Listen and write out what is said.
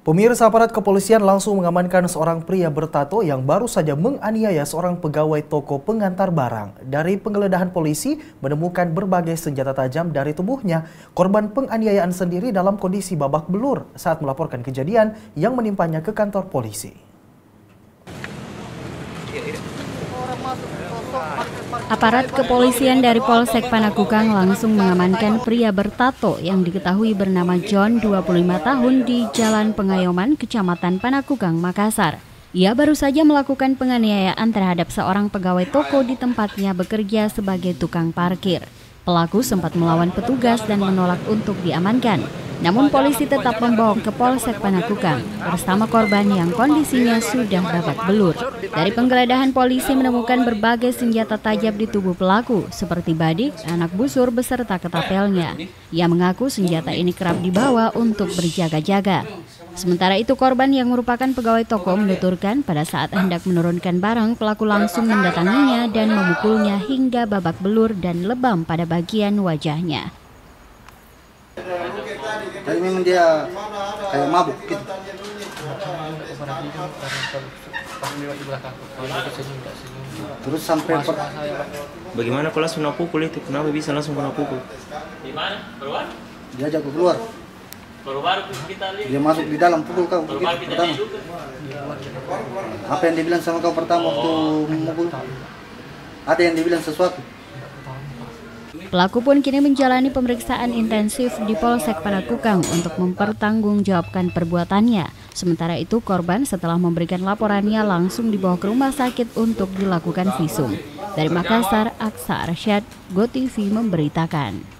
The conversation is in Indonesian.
Pemirsa, aparat kepolisian langsung mengamankan seorang pria bertato yang baru saja menganiaya seorang pegawai toko pengantar barang. Dari penggeledahan polisi menemukan berbagai senjata tajam dari tubuhnya. Korban penganiayaan sendiri dalam kondisi babak belur saat melaporkan kejadian yang menimpanya ke kantor polisi. Aparat kepolisian dari Polsek Panakukang langsung mengamankan pria bertato yang diketahui bernama John, 25 tahun di Jalan Pengayoman, Kecamatan Panakukang, Makassar. Ia baru saja melakukan penganiayaan terhadap seorang pegawai toko di tempatnya bekerja sebagai tukang parkir. Pelaku sempat melawan petugas dan menolak untuk diamankan. Namun polisi tetap membawa ke Polsek Panakukang bersama korban yang kondisinya sudah babak belur. Dari penggeledahan polisi menemukan berbagai senjata tajam di tubuh pelaku seperti badik, anak busur beserta ketapelnya. Ia mengaku senjata ini kerap dibawa untuk berjaga-jaga. Sementara itu korban yang merupakan pegawai toko menuturkan pada saat hendak menurunkan barang, pelaku langsung mendatanginya dan memukulnya hingga babak belur dan lebam pada bagian wajahnya. Jadi memang dia kayak mabuk gitu. Terus sampai bagaimana kau langsung kena pukul itu? Kenapa bisa langsung kena pukul? Di mana? Keluar? Dia ajak keluar. Dia masuk di dalam pukul kau gitu, pertama. Apa yang dibilang sama kau pertama waktu memukul? Ada yang dibilang sesuatu? Pelaku pun kini menjalani pemeriksaan intensif di Polsek Panakukang untuk mempertanggungjawabkan perbuatannya. Sementara itu korban setelah memberikan laporannya langsung dibawa ke rumah sakit untuk dilakukan visum. Dari Makassar, Aksa Arsyad, GoTV memberitakan.